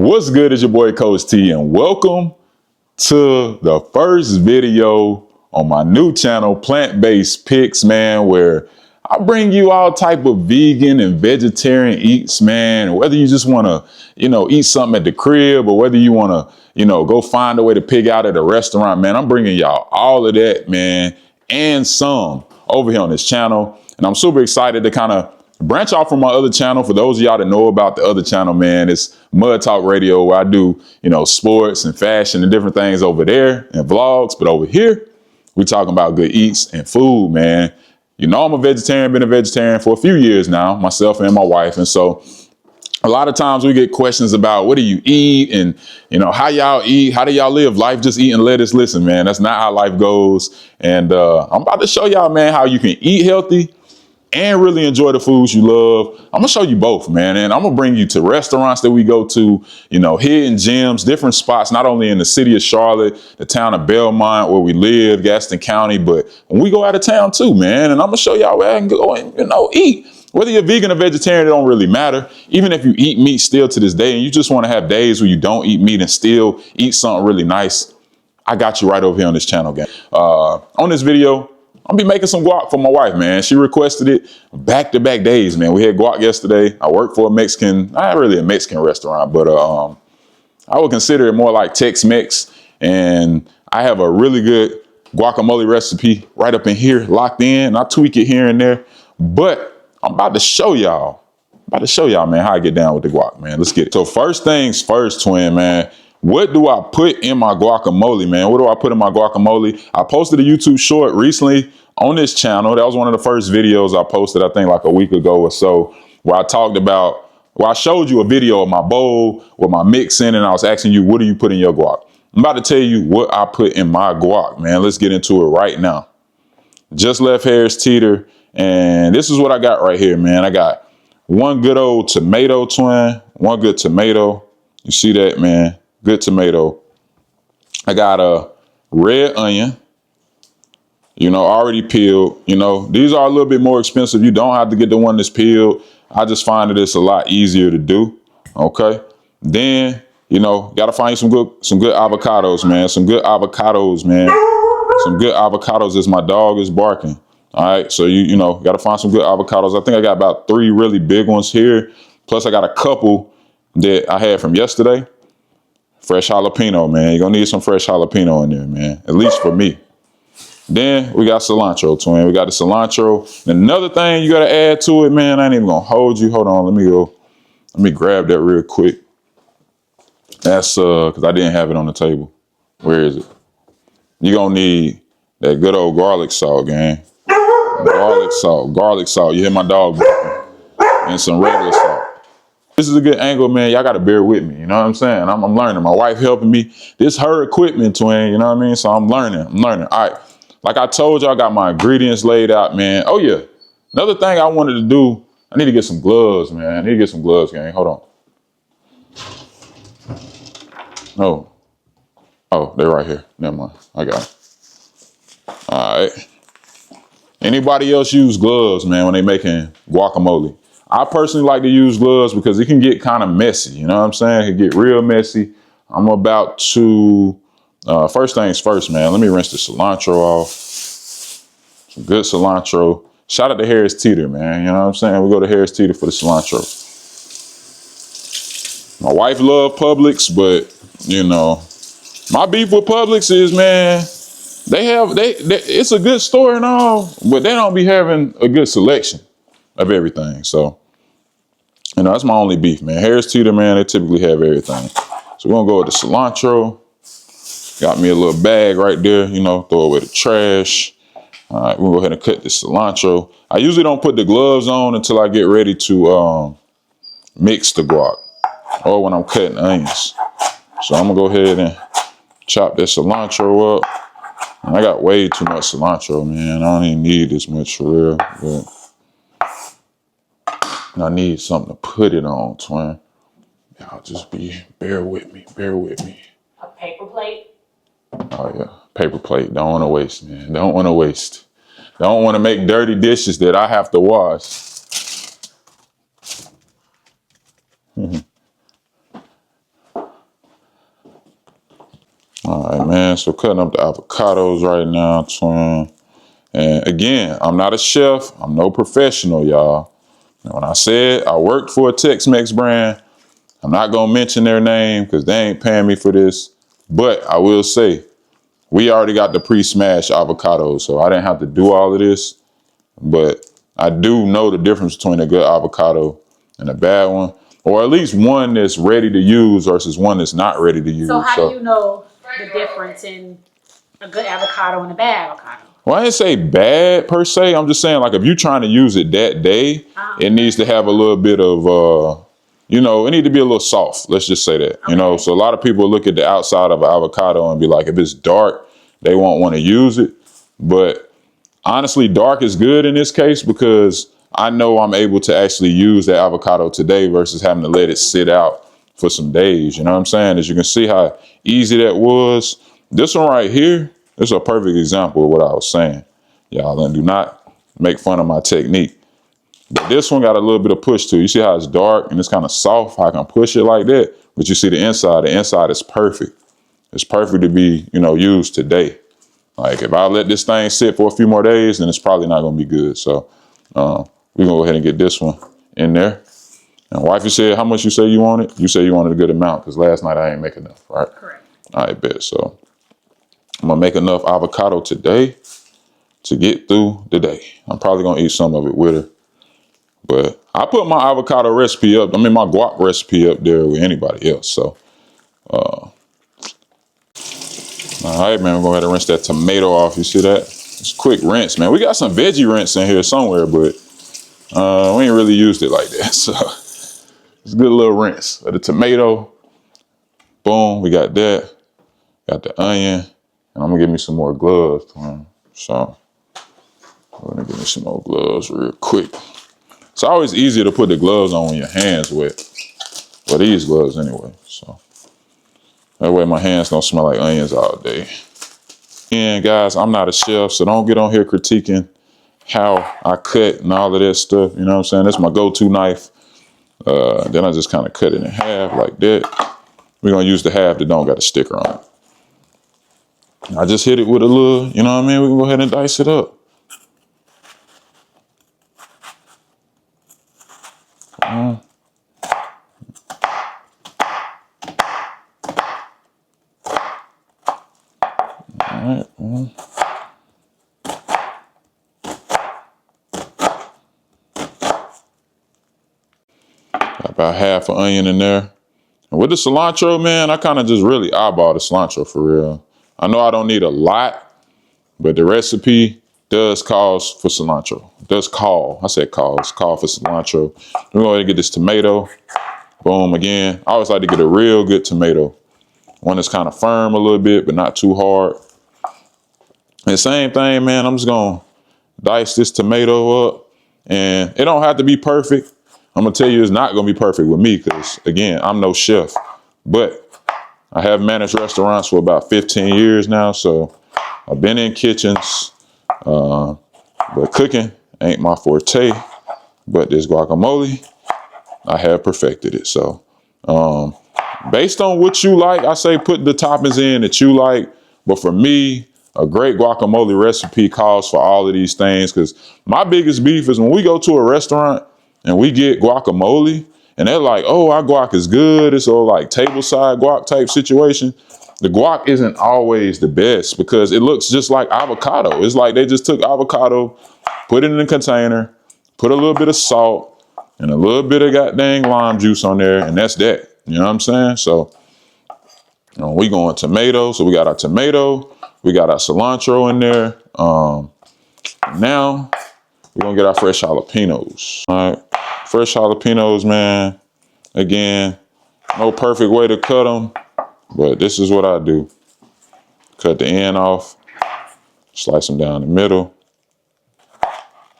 What's good? It's your boy Coach T, and welcome to the first video on my new channel, Plant-Based Picks, man, where I bring you all type of vegan and vegetarian eats, man. Whether you just want to, eat something at the crib, or whether you want to, go find a way to pig out at a restaurant, man, I'm bringing y'all all of that, man, and some over here on this channel. And I'm super excited to kind of branch off from my other channel. For those of y'all that know about the other channel, man, it's Mud Talk Radio, where I do, sports and fashion and different things over there and vlogs. But over here, we talking about good eats and food, man. I'm a vegetarian, been a vegetarian for a few years now, myself and my wife. And so a lot of times we get questions about what do you eat and, how y'all eat? How do y'all live life just eating lettuce? Listen, man, that's not how life goes. And I'm about to show y'all, man, how you can eat healthy and really enjoy the foods you love. I'm gonna show you both, man. And I'm gonna bring you to restaurants that we go to, hidden gems, different spots, not only in the city of Charlotte, the town of Belmont, where we live, Gaston County, but when we go out of town too, man. And I'm gonna show y'all where I can go and, eat. Whether you're vegan or vegetarian, it don't really matter. Even if you eat meat still to this day and you just wanna have days where you don't eat meat and still eat something really nice, I got you right over here on this channel, gang. On this video, I'm gonna be making some guac for my wife, man. She requested it back-to-back days, man. We had guac yesterday. I work for a Mexican, not really a Mexican restaurant, but I would consider it more like Tex-Mex. And I have a really good guacamole recipe right up in here, locked in. I tweak it here and there, but I'm about to show y'all, man, how I get down with the guac, man. Let's get it. So first things first, twin, man. What do I put in my guacamole, man? What do I put in my guacamole? I posted a YouTube short recently on this channel. That was one of the first videos I posted, I think like a week ago or so, where I showed you a video of my bowl with my mix in, and I was asking you, what do you put in your guac? I'm about to tell you what I put in my guac, man. Let's get into it right now. Just left Harris Teeter, and this is what I got right here, man. I got one good old tomato, twin, one good tomato. You see that, man? Good tomato. I got a red onion, already peeled. These are a little bit more expensive. You don't have to get the one that's peeled. I just find that it's a lot easier to do. Okay. Then, gotta find some good avocados, man. Some good avocados, man. Some good avocados as my dog is barking. All right. So you gotta find some good avocados. I think I got about 3 really big ones here. Plus I got a couple that I had from yesterday. Fresh jalapeno, man. You're gonna need some fresh jalapeno in there, man. At least for me. Then we got cilantro, twin. We got the cilantro. And another thing you gotta add to it, man. I ain't even gonna hold you. Hold on, let me grab that real quick. That's because I didn't have it on the table. Where is it? You're gonna need that good old garlic salt, gang. Garlic salt. You hear my dog barking. And some regular salt. This is a good angle, man. Y'all got to bear with me. You know what I'm saying? I'm learning. My wife helping me. This her equipment, twin. You know what I mean? So I'm learning. All right. Like I told you, I got my ingredients laid out, man. Oh, yeah. Another thing I wanted to do, I need to get some gloves, man. I need to get some gloves, gang. Hold on. Oh, they're right here. Never mind. I got it. All right. Anybody else use gloves, man, when they making guacamole? I personally like to use gloves because it can get kind of messy. You know what I'm saying? It can get real messy. I'm about to, first things first, man. Let me rinse the cilantro off. Some good cilantro. Shout out to Harris Teeter, man. You know what I'm saying? We go to Harris Teeter for the cilantro. My wife loves Publix, but, my beef with Publix is, man, it's a good store and all, but they don't be having a good selection of everything. So, that's my only beef, man. Harris Teeter, man, they typically have everything. So we're gonna go with the cilantro. Got me a little bag right there, throw away the trash. All right, we'll go ahead and cut the cilantro. I usually don't put the gloves on until I get ready to mix the guac or when I'm cutting onions. So I'm gonna go ahead and chop that cilantro up. And I got way too much cilantro, man. I don't even need this much for real, but I need something to put it on, twin. Y'all just bear with me. A paper plate? Oh, yeah. Paper plate. Don't want to waste, man. Don't want to waste. Don't want to make dirty dishes that I have to wash. man, so cutting up the avocados right now, twin. And again, I'm not a chef. I'm no professional, y'all. And when I said I worked for a Tex-Mex brand, I'm not going to mention their name because they ain't paying me for this. But I will say, we already got the pre-smashed avocados, so I didn't have to do all of this. But I do know the difference between a good avocado and a bad one, or at least one that's ready to use versus one that's not ready to use. So how do you know the difference in a good avocado and a bad avocado? Well, I didn't say bad per se. I'm just saying, like, if you're trying to use it that day, it needs to have a little bit of, it need to be a little soft. Let's just say that, So a lot of people look at the outside of an avocado and be like, if it's dark, they won't want to use it. But honestly, dark is good in this case because I know I'm able to actually use that avocado today versus having to let it sit out for some days. You know what I'm saying? As you can see how easy that was. This one right here, this is a perfect example of what I was saying. Y'all, and do not make fun of my technique. But this one got a little bit of push to it. You see how it's dark and it's kind of soft? How I can push it like that. But you see the inside is perfect. It's perfect to be, used today. Like if I let this thing sit for a few more days, then it's probably not going to be good. So we're going to go ahead and get this one in there. And wifey said, how much you say you wanted? You said you wanted a good amount because last night I ain't make enough, right? Correct. I bet. So I'm going to make enough avocado today to get through the day. I'm probably going to eat some of it with her. But I put my avocado recipe up. My guac recipe up there with anybody else. So, all right, man, we're going to go ahead and rinse that tomato off. You see that? It's a quick rinse, man. We got some veggie rinse in here somewhere, but we ain't really used it like that. So it's a good little rinse of the tomato. Boom, we got that. Got the onion. And I'm going to give me some more gloves. So I'm going to give me some more gloves real quick. It's always easier to put the gloves on when your hands wet. Well, these gloves anyway. So that way my hands don't smell like onions all day. And guys, I'm not a chef, so don't get on here critiquing how I cut and all of that stuff. You know what I'm saying? That's my go-to knife. Then I just kind of cut it in half like that. We're going to use the half that don't got a sticker on it. I just hit it with a little, you know what I mean? We can go ahead and dice it up. All right. Got about half an onion in there. And with the cilantro, man, I kind of just really eyeball the cilantro for real. I know I don't need a lot, but the recipe does call for cilantro. It does call. I said call. It's call for cilantro. We're going to get this tomato. Boom, again. I always like to get a real good tomato. One that's kind of firm a little bit, but not too hard. And same thing, man. I'm just going to dice this tomato up. And it don't have to be perfect. I'm going to tell you it's not going to be perfect with me because, again, I'm no chef. But I have managed restaurants for about 15 years now. So I've been in kitchens. But cooking ain't my forte. But this guacamole, I have perfected it. So based on what you like, I say put the toppings in that you like. But for me, a great guacamole recipe calls for all of these things. Because my biggest beef is when we go to a restaurant and we get guacamole and they're like, oh, our guac is good. It's all like table side guac type situation. The guac isn't always the best because it looks just like avocado. It's like they just took avocado, put it in a container, put a little bit of salt and a little bit of goddamn lime juice on there. And that's that. You know what I'm saying? So we going tomato. So we got our tomato. We got our cilantro in there. Now we're going to get our fresh jalapenos. All right. Fresh jalapenos, man. Again, no perfect way to cut them, but this is what I do. Cut the end off, slice them down the middle,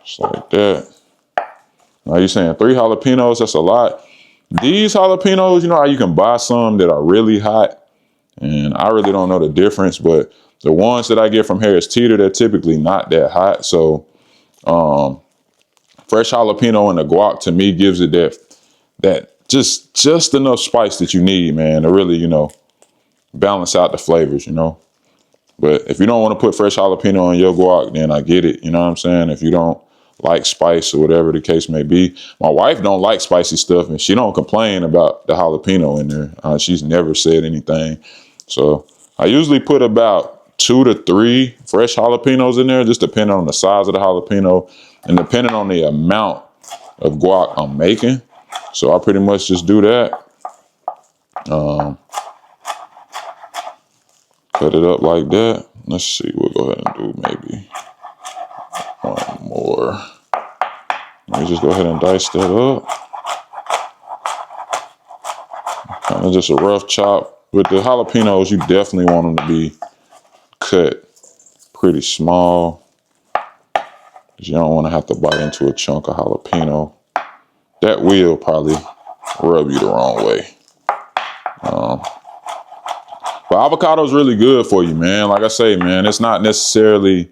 just like that. Now you're saying 3 jalapenos, that's a lot. These jalapenos, you know how you can buy some that are really hot, and I really don't know the difference, but the ones that I get from Harris Teeter, they're typically not that hot. So fresh jalapeno and the guac to me gives it that just enough spice that you need, man, to really, balance out the flavors, But if you don't want to put fresh jalapeno on your guac, then I get it. You know what I'm saying? If you don't like spice or whatever the case may be. My wife don't like spicy stuff, and she don't complain about the jalapeno in there. She's never said anything. So I usually put about 2 to 3 fresh jalapenos in there, just depending on the size of the jalapeno and depending on the amount of guac I'm making. So I pretty much just do that. Cut it up like that. Let's see, we'll go ahead and do maybe one more. Let me just go ahead and dice that up. Kind of just a rough chop. With the jalapenos, you definitely want them to be cut pretty small, because you don't want to have to bite into a chunk of jalapeno. That will probably rub you the wrong way. But avocado is really good for you, man. Like I say, man, it's not necessarily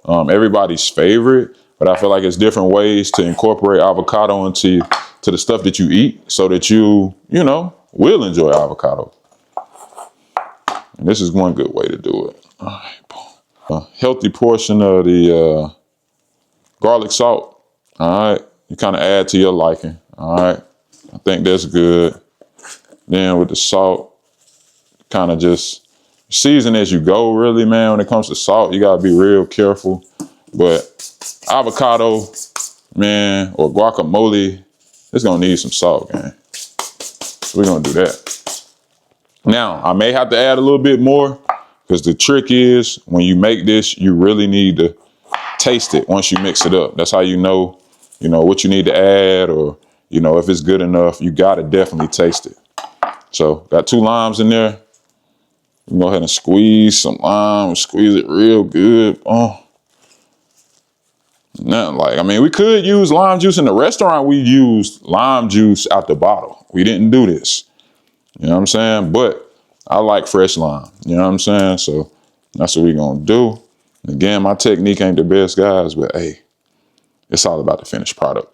everybody's favorite, but I feel like it's different ways to incorporate avocado into the stuff that you eat so that you will enjoy avocado. And this is one good way to do it. All right, boom. A healthy portion of the garlic salt. All right, you kind of add to your liking. All right, I think that's good. Then with the salt, kind of just season as you go, really, man. When it comes to salt, you gotta be real careful. But avocado, man, or guacamole, it's gonna need some salt, man. So we're gonna do that. Now, I may have to add a little bit more, because the trick is when you make this, you really need to taste it once you mix it up. That's how you know what you need to add, or if it's good enough. You gotta definitely taste it. So got 2 limes in there. You can go ahead and squeeze some lime, squeeze it real good. Oh, nothing like, we could use lime juice in the restaurant. We used lime juice out the bottle. We didn't do this. You know what I'm saying? But I like fresh lime. You know what I'm saying? So that's what we're gonna do. Again, my technique ain't the best, guys, but hey, it's all about the finished product.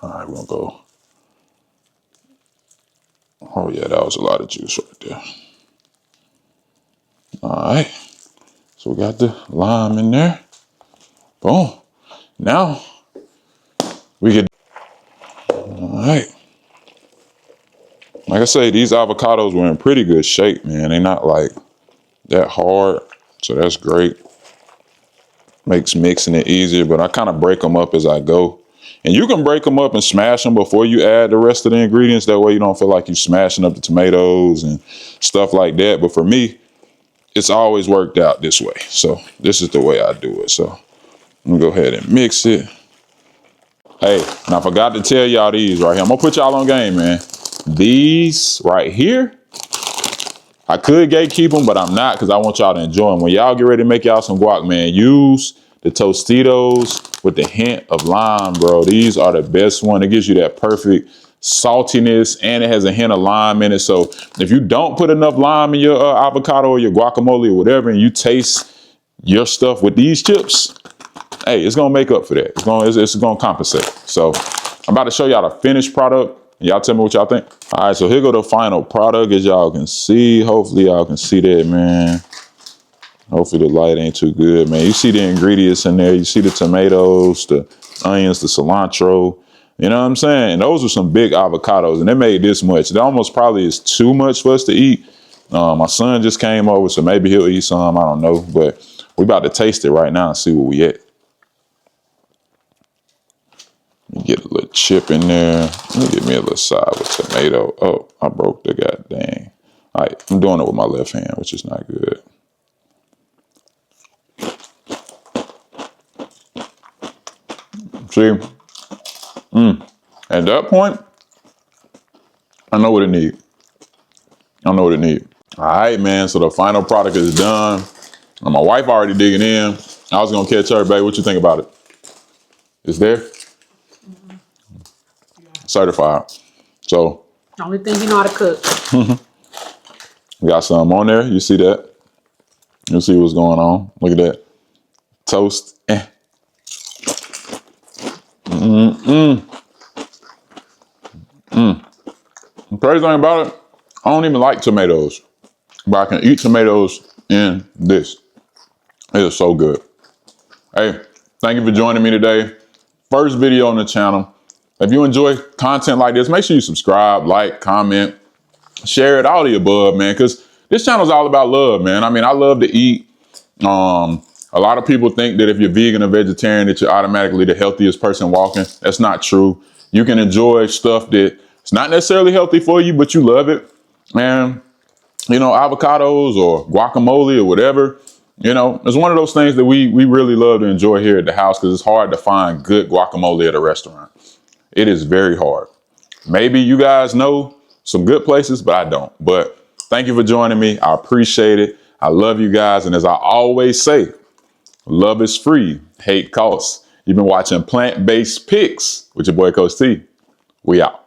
All right, we're gonna go. Oh yeah, that was a lot of juice right there. All right, so we got the lime in there. Boom. Now we get. All right. Like I say, these avocados were in pretty good shape, man. They're not like that hard, so that's great. Makes mixing it easier, but I kind of break them up as I go. And you can break them up and smash them before you add the rest of the ingredients. That way you don't feel like you're smashing up the tomatoes and stuff like that. But for me, it's always worked out this way. So this is the way I do it. So I'm gonna go ahead and mix it. Hey, now I forgot to tell y'all these right here. I'm gonna put y'all on game, man. These right here, I could gatekeep them, but I'm not, because I want y'all to enjoy them. When y'all get ready to make y'all some guac, man, use the Tostitos with the hint of lime, bro. These are the best one. It gives you that perfect saltiness, and it has a hint of lime in it. So if you don't put enough lime in your avocado or your guacamole or whatever, and you taste your stuff with these chips, hey, it's gonna make up for that. It's gonna compensate. So I'm about to show y'all the finished product. Y'all tell me what y'all think. All right, so here go the final product, as y'all can see. Hopefully y'all can see that, man. Hopefully the light ain't too good, man. You see the ingredients in there. You see the tomatoes, the onions, the cilantro. You know what I'm saying? And those are some big avocados, and they made this much. It almost probably is too much for us to eat. My son just came over, so maybe he'll eat some. I don't know, but we about to taste it right now and see where we at. Get a little chip in there. Let me get me a little side with tomato. Oh, I broke the goddamn. All right, I'm doing it with my left hand, which is not good. See, at that point, I know what it needs. I know what it needs. All right, man, so the final product is done. And my wife already digging in. I was gonna catch her, babe. What you think about it? It's there? Certified. So. Only thing you know how to cook. We got some on there. You see that? You see what's going on. Look at that. Toast. The crazy thing about it, I don't even like tomatoes, but I can eat tomatoes in this. It is so good. Hey, thank you for joining me today. First video on the channel. If you enjoy content like this, make sure you subscribe, like, comment, share it, all the above, man, because this channel is all about love, man. I mean, I love to eat. A lot of people think that if you're vegan or vegetarian, that you're automatically the healthiest person walking. That's not true. You can enjoy stuff that it's not necessarily healthy for you, but you love it. And, you know, avocados or guacamole or whatever, you know, it's one of those things that we really love to enjoy here at the house because it's hard to find good guacamole at a restaurant. It is very hard. Maybe you guys know some good places, but I don't. But thank you for joining me. I appreciate it. I love you guys. And as I always say, love is free, hate costs. You've been watching Plant-Based Picks with your boy Coach T. We out.